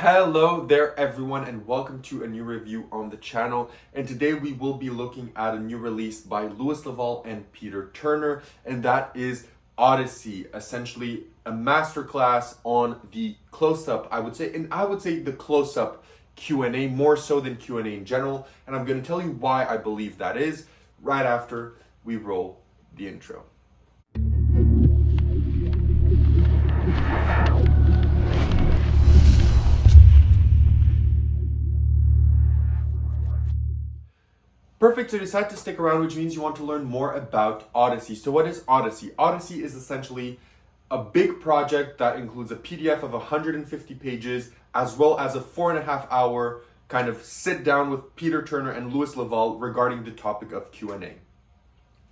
Hello there everyone and welcome to a new review on the channel, and today we will be looking at a new release by Leval and Peter Turner, and that is Odyssey, essentially a masterclass on the close-up, I would say the close-up Q&A more so than Q&A in general, and I'm going to tell you why I believe that is right after we roll the intro. Perfect, so decide to stick around, which means you want to learn more about Odyssey. So what is Odyssey? Odyssey is essentially a big project that includes a PDF of 150 pages, as well as a 4.5-hour kind of sit down with Peter Turner and Leval regarding the topic of Q&A.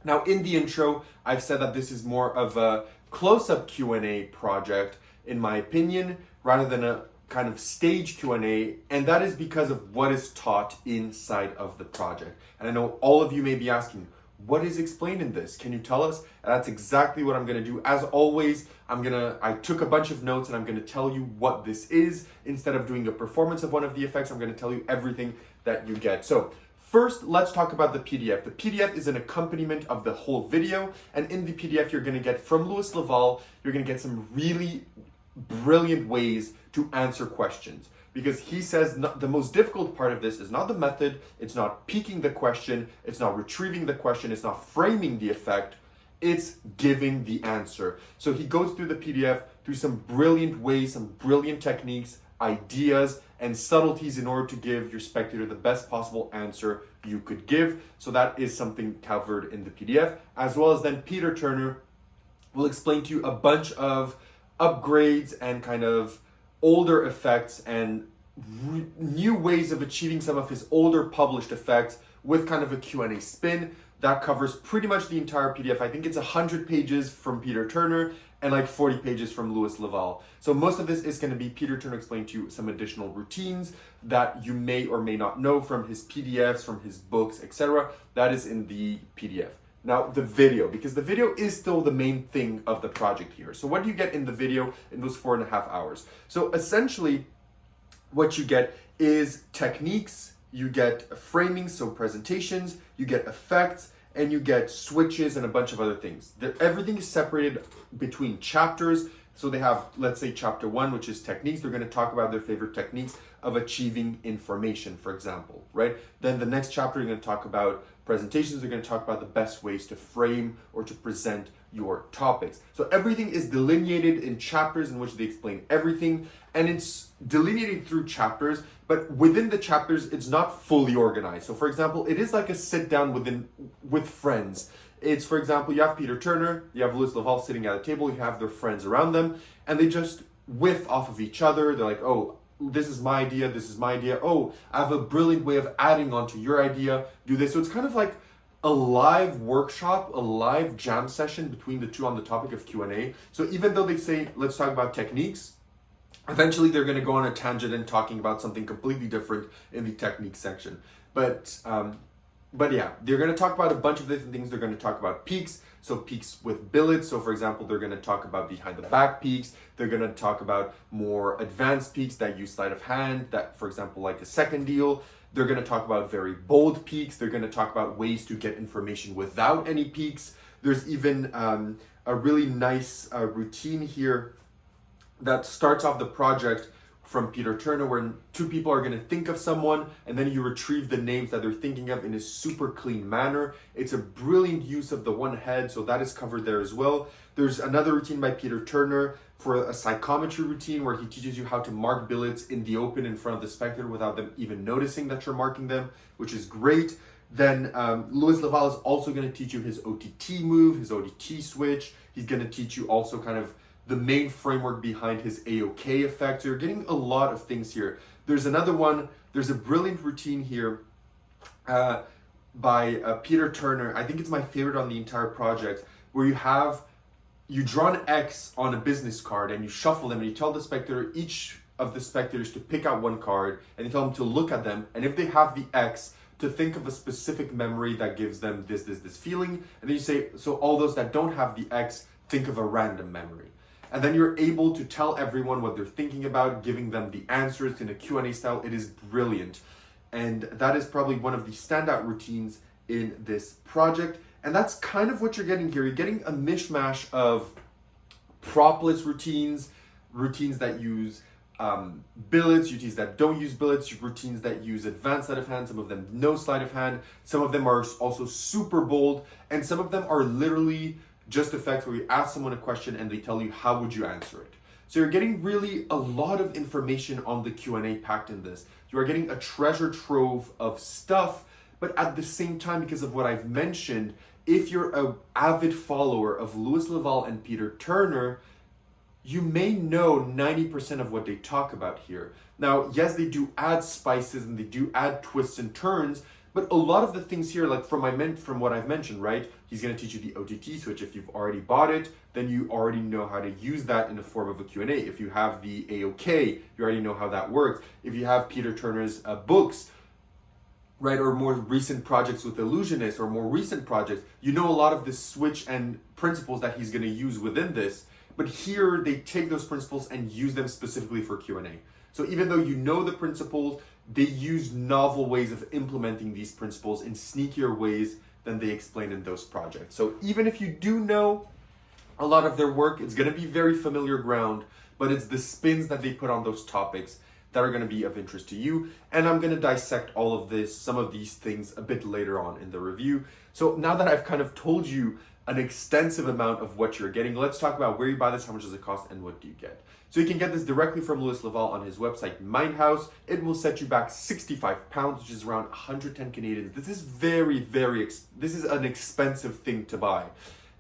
Now, in the intro, I've said that this is more of a close-up Q&A project, in my opinion, rather than a kind of stage Q&A, and that is because of what is taught inside of the project. And I know all of you may be asking, what is explained in this? Can you tell us? And that's exactly what I'm going to do. As always, I took a bunch of notes and I'm going to tell you what this is. Instead of doing a performance of one of the effects, I'm going to tell you everything that you get. So first, let's talk about the PDF. The PDF is an accompaniment of the whole video, and in the PDF you're going to get from Leval, you're going to get some really brilliant ways to answer questions, because he says the most difficult part of this is not the method, it's not peeking the question, it's not retrieving the question, it's not framing the effect, it's giving the answer. So he goes through the PDF through some brilliant ways, some brilliant techniques, ideas, and subtleties in order to give your spectator the best possible answer you could give. So that is something covered in the PDF, as well as then Peter Turner will explain to you a bunch of upgrades and kind of older effects and new ways of achieving some of his older published effects with kind of a Q&A spin that covers pretty much the entire PDF. I think it's 100 pages from Peter Turner and like 40 pages from Leval. So most of this is going to be Peter Turner explaining to you some additional routines that you may or may not know from his PDFs, from his books, etc. That is in the PDF. Now, the video, because the video is still the main thing of the project here. So what do you get in the video in those 4.5 hours? So essentially, what you get is techniques, you get framing, so presentations, you get effects, and you get switches and a bunch of other things. Everything is separated between chapters. So they have, let's say, chapter 1, which is techniques. They're going to talk about their favorite techniques of achieving information, for example, right? Then the next chapter, you're going to talk about presentations. They're going to talk about the best ways to frame or to present your topics. So everything is delineated in chapters in which they explain everything, and it's delineated through chapters, but within the chapters, it's not fully organized. So for example, it is like a sit down with friends. It's, for example, you have Peter Turner, you have Leval sitting at a table, you have their friends around them, and they just whiff off of each other. They're like, oh, this is my idea, this is my idea. Oh, I have a brilliant way of adding on to your idea, do this. So it's kind of like a live workshop, a live jam session between the two on the topic of Q&A. So even though they say, let's talk about techniques, eventually they're going to go on a tangent and talking about something completely different in the technique section. But yeah, they're going to talk about a bunch of different things. They're going to talk about peaks, so peaks with billets. So for example, they're going to talk about behind the back peaks. They're going to talk about more advanced peaks that use sleight of hand, that, for example, like a second deal. They're going to talk about very bold peaks. They're going to talk about ways to get information without any peaks. There's even a really nice routine here that starts off the project from Peter Turner, where two people are going to think of someone and then you retrieve the names that they're thinking of in a super clean manner. It's a brilliant use of the one head, so that is covered there as well. There's another routine by Peter Turner for a psychometry routine where he teaches you how to mark billets in the open in front of the spectator without them even noticing that you're marking them, which is great. Then Leval is also going to teach you his OTT move, his OTT switch. He's going to teach you also kind of the main framework behind his AOK effect. So you're getting a lot of things here. There's another one, there's a brilliant routine here by Peter Turner. I think it's my favorite on the entire project, where you draw an X on a business card and you shuffle them and you tell the spectator, each of the spectators, to pick out one card, and you tell them to look at them, and if they have the X, to think of a specific memory that gives them this feeling, and then you say, so all those that don't have the X, think of a random memory. and then you're able to tell everyone what they're thinking about, giving them the answers in a Q&A style. It is brilliant. And that is probably one of the standout routines in this project. And that's kind of what you're getting here. You're getting a mishmash of propless routines, routines that use billets, routines that don't use billets, routines that use advanced sleight of hand, some of them no sleight of hand, some of them are also super bold, and some of them are literally just effects where you ask someone a question and they tell you how would you answer it. So you're getting really a lot of information on the Q&A packed in this. You are getting a treasure trove of stuff, but at the same time, because of what I've mentioned, if you're an avid follower of Louis Leval and Peter Turner, you may know 90% of what they talk about here. Now, yes, they do add spices and they do add twists and turns, but a lot of the things here, like from what I've mentioned, right? He's going to teach you the OTT switch. If you've already bought it, then you already know how to use that in the form of a Q&A. If you have the AOK, you already know how that works. If you have Peter Turner's books, right, or more recent projects with Illusionists or more recent projects, you know a lot of the switch and principles that he's going to use within this. But here they take those principles and use them specifically for Q&A. So even though you know the principles, they use novel ways of implementing these principles in sneakier ways than they explain in those projects. So even if you do know a lot of their work, it's going to be very familiar ground, but it's the spins that they put on those topics that are going to be of interest to you. And I'm going to dissect all of this, some of these things a bit later on in the review. So now that I've kind of told you an extensive amount of what you're getting, let's talk about where you buy this, how much does it cost, and what do you get. So you can get this directly from Louis Leval on his website, Mindhouse. It will set you back £65, which is around 110 Canadian. This is this is an expensive thing to buy.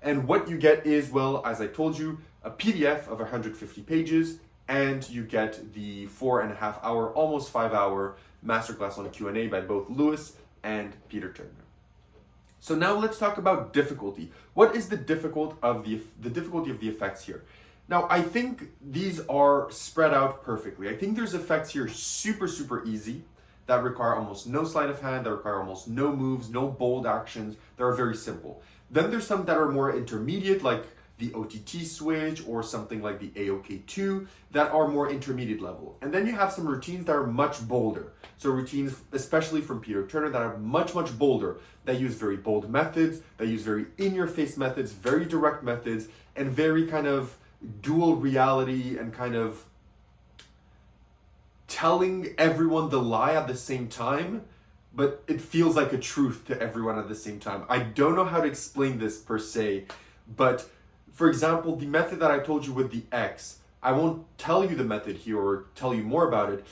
And what you get is, well, as I told you, a PDF of 150 pages, and you get the 4.5 hour, almost 5 hour masterclass on a Q&A by both Louis and Peter Turner. So now let's talk about difficulty. What is the difficulty of the effects here? Now, I think these are spread out perfectly. I think there's effects here super easy that require almost no sleight of hand, that require almost no moves, no bold actions, that are very simple. Then there's some that are more intermediate, like the OTT switch or something like the AOK2, that are more intermediate level. And then you have some routines that are much bolder. So routines, especially from Peter Turner, that are much bolder, that use very bold methods, that use very in-your-face methods, very direct methods, and very kind of dual reality and kind of telling everyone the lie at the same time, but it feels like a truth to everyone at the same time. I don't know how to explain this per se, but for example, the method that I told you with the X, I won't tell you the method here or tell you more about it,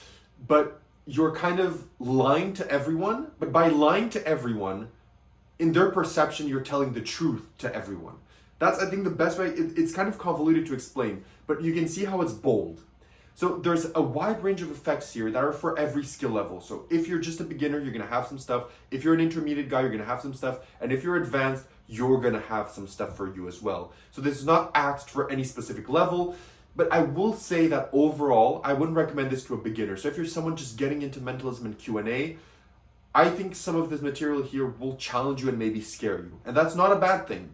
but you're kind of lying to everyone, but by lying to everyone, in their perception, you're telling the truth to everyone. That's, I think, the best way. It's kind of convoluted to explain, but you can see how it's bold. So there's a wide range of effects here that are for every skill level. So if you're just a beginner, you're gonna have some stuff. If you're an intermediate guy, you're gonna have some stuff. And if you're advanced, you're gonna have some stuff for you as well. So this is not axed for any specific level, but I will say that overall, I wouldn't recommend this to a beginner. So if you're someone just getting into mentalism and Q&A, I think some of this material here will challenge you and maybe scare you. And that's not a bad thing.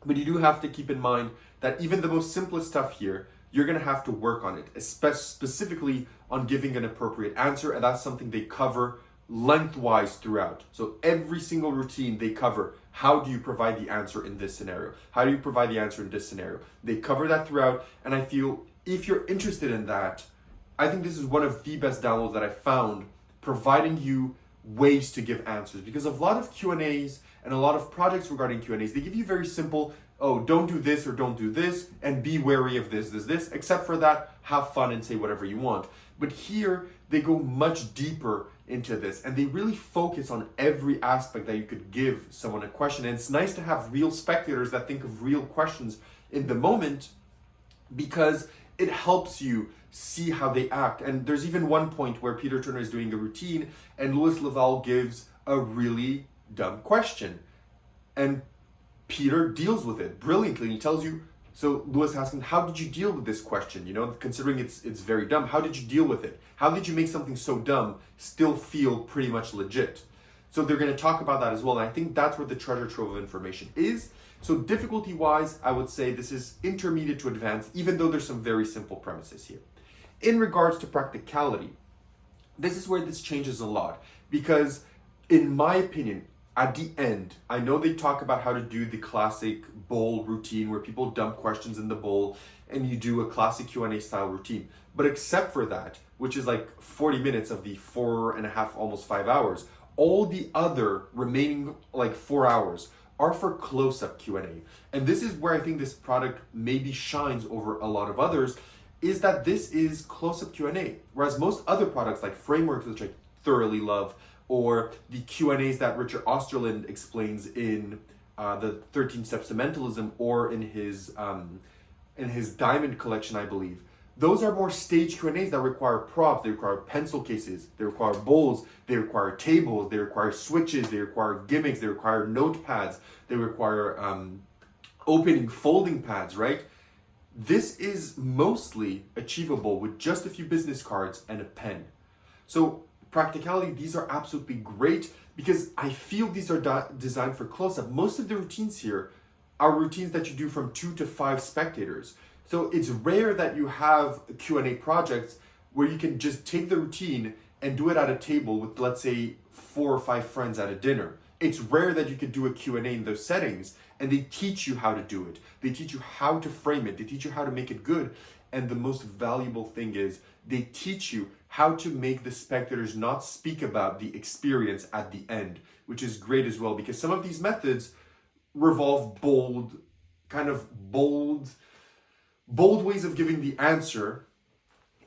But you do have to keep in mind that even the most simplest stuff here, you're gonna have to work on it, specifically on giving an appropriate answer, and that's something they cover lengthwise throughout. So every single routine they cover, how do you provide the answer in this scenario? How do you provide the answer in this scenario? They cover that throughout, and I feel if you're interested in that, I think this is one of the best downloads that I found, providing you ways to give answers, because a lot of Q&As and a lot of projects regarding Q&As, they give you very simple, oh, don't do this or don't do this, and be wary of this, except for that, have fun and say whatever you want. But here, they go much deeper into this, and they really focus on every aspect that you could give someone a question. And it's nice to have real spectators that think of real questions in the moment, because it helps you see how they act. And there's even one point where Peter Turner is doing a routine, and Louis Leval gives a really dumb question. And Peter deals with it brilliantly, and he tells you, so Louis asks him, how did you deal with this question? You know, considering it's very dumb, how did you deal with it? How did you make something so dumb still feel pretty much legit? So they're going to talk about that as well. And I think that's where the treasure trove of information is. So difficulty-wise, I would say this is intermediate to advanced, even though there's some very simple premises here. In regards to practicality, this is where this changes a lot. Because in my opinion, at the end, I know they talk about how to do the classic bowl routine where people dump questions in the bowl and you do a classic Q&A style routine. But except for that, which is like 40 minutes of the 4.5, almost 5 hours, all the other remaining like 4 hours are for close-up Q&A. And this is where I think this product maybe shines over a lot of others, is that this is close-up Q&A. Whereas most other products like frameworks, which I thoroughly love, or the Q&As that Richard Osterland explains in the 13 Steps to Mentalism, or in his Diamond collection, I believe. Those are more stage Q&As that require props, they require pencil cases, they require bowls, they require tables, they require switches, they require gimmicks, they require notepads, they require opening folding pads, right? This is mostly achievable with just a few business cards and a pen. So practicality, these are absolutely great because I feel these are designed for close-up. Most of the routines here are routines that you do from 2 to 5 spectators. So it's rare that you have Q&A projects where you can just take the routine and do it at a table with, let's say, 4 or 5 friends at a dinner. It's rare that you could do a Q&A in those settings, and they teach you how to do it. They teach you how to frame it. They teach you how to make it good. And the most valuable thing is they teach you how to make the spectators not speak about the experience at the end, which is great as well, because some of these methods revolve bold ways of giving the answer,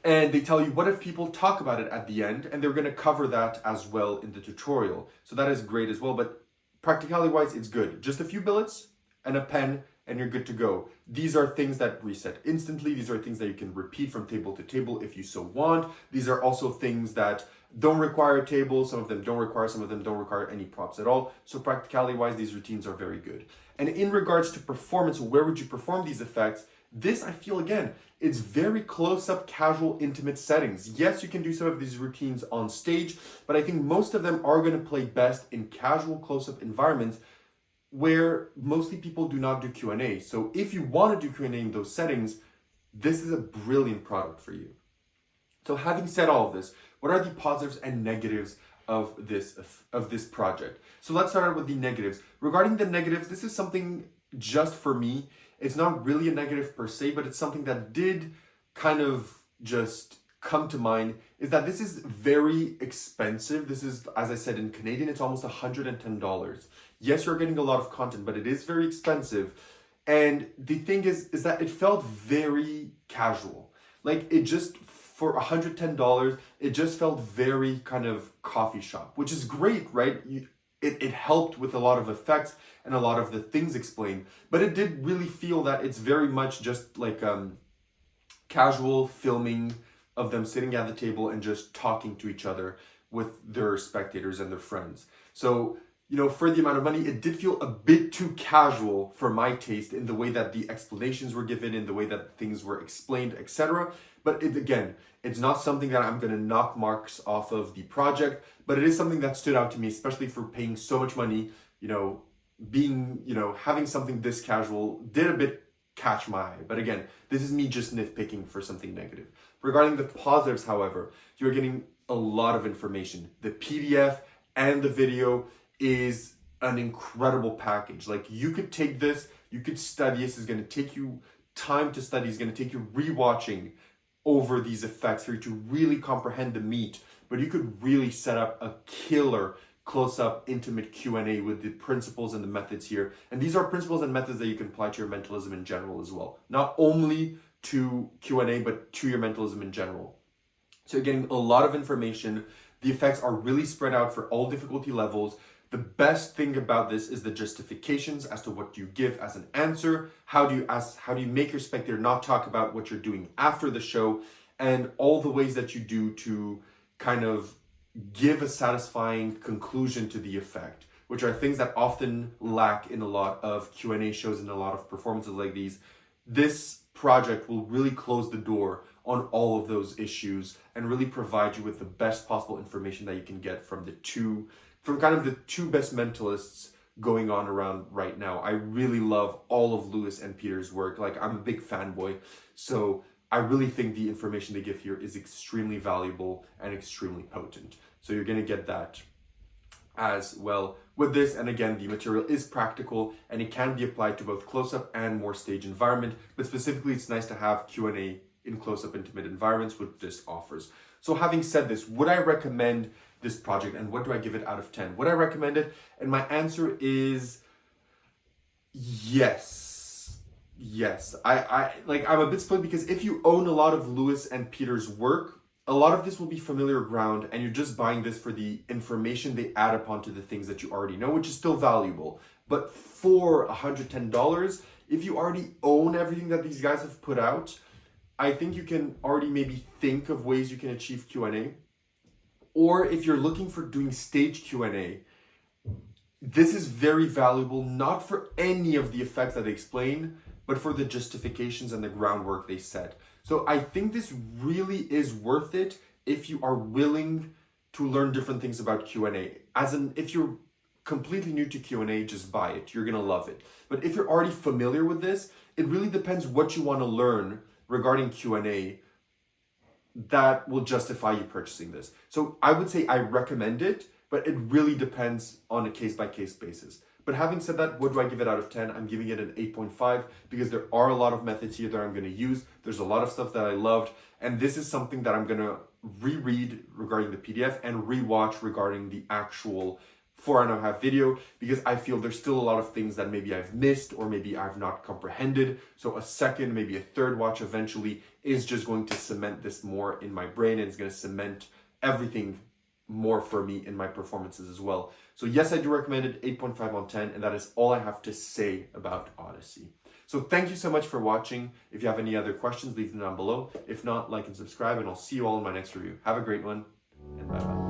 and they tell you what if people talk about it at the end, and they're going to cover that as well in the tutorial. So that is great as well, but practicality wise, it's good. Just a few billets and a pen and you're good to go. These are things that reset instantly. These are things that you can repeat from table to table if you so want. These are also things that don't require a table. Some of them don't require any props at all. So practicality wise, these routines are very good. And in regards to performance, where would you perform these effects? This, I feel, again, it's very close-up, casual, intimate settings. Yes, you can do some of these routines on stage, but I think most of them are going to play best in casual, close-up environments where mostly people do not do Q&A. So if you want to do Q&A in those settings, this is a brilliant product for you. So having said all of this, what are the positives and negatives of this project? So let's start out with the negatives. Regarding the negatives, this is something just for me. It's not really a negative per se, but it's something that did kind of just come to mind, is that this is very expensive. This is, as I said, in Canadian, it's almost $110. Yes, you're getting a lot of content, but it is very expensive. And the thing is that it felt very casual. Like it just, for $110, it just felt very kind of coffee shop, which is great, right? It helped with a lot of effects and a lot of the things explained, but it did really feel that it's very much just like casual filming of them sitting at the table and just talking to each other with their spectators and their friends. So, you know, for the amount of money, it did feel a bit too casual for my taste in the way that the explanations were given, in the way that things were explained, etc. But again, it's not something that I'm going to knock marks off of the project, but it is something that stood out to me, especially for paying so much money. You know, having something this casual did a bit catch my eye. But again, this is me just nitpicking for something negative. Regarding the positives, however, you're getting a lot of information. The PDF and the video is an incredible package. Like, you could take this, you could study this. It's going to take you time to study. It's going to take you rewatching over these effects for you to really comprehend the meat. But you could really set up a killer close-up intimate Q&A with the principles and the methods here. And these are principles and methods that you can apply to your mentalism in general as well. Not only to Q&A, but to your mentalism in general. So you're getting a lot of information. The effects are really spread out for all difficulty levels. The best thing about this is the justifications as to what you give as an answer. How do you make your spectator not talk about what you're doing after the show, and all the ways that you do to kind of give a satisfying conclusion to the effect, which are things that often lack in a lot of Q&A shows and a lot of performances like these. This project will really close the door on all of those issues and really provide you with the best possible information that you can get from the from kind of the two best mentalists going on around right now. I really love all of Lewis and Peter's work. Like, I'm a big fanboy, so I really think the information they give here is extremely valuable and extremely potent. So you're going to get that as well with this. And again, the material is practical and it can be applied to both close-up and more stage environment, but specifically it's nice to have Q&A in close-up intimate environments, which this offers. So having said this, would I recommend this project and what do I give it out of 10? Would I recommend it? And my answer is yes. Yes. I'm a bit split because if you own a lot of Lewis and Peter's work, a lot of this will be familiar ground and you're just buying this for the information they add upon to the things that you already know, which is still valuable. But for $110, if you already own everything that these guys have put out, I think you can already maybe think of ways you can achieve Q&A. Or if you're looking for doing stage Q&A, this is very valuable, not for any of the effects that they explain, but for the justifications and the groundwork they set. So I think this really is worth it if you are willing to learn different things about Q&A. If you're completely new to Q&A, just buy it. You're gonna love it. But if you're already familiar with this, it really depends what you want to learn regarding Q&A that will justify you purchasing this. So I would say I recommend it, but it really depends on a case-by-case basis. But having said that, what do I give it out of 10? I'm giving it an 8.5 because there are a lot of methods here that I'm going to use. There's a lot of stuff that I loved. And this is something that I'm going to reread regarding the PDF and rewatch regarding the actual 4.5 video, because I feel there's still a lot of things that maybe I've missed or maybe I've not comprehended. So a second, maybe a third watch eventually is just going to cement this more in my brain, and it's going to cement everything more for me in my performances as well. So yes, I do recommend it, 8.5 on 10, and that is all I have to say about Odyssey. So thank you so much for watching. If you have any other questions, leave them down below. If not, like and subscribe, and I'll see you all in my next review. Have a great one, and bye-bye.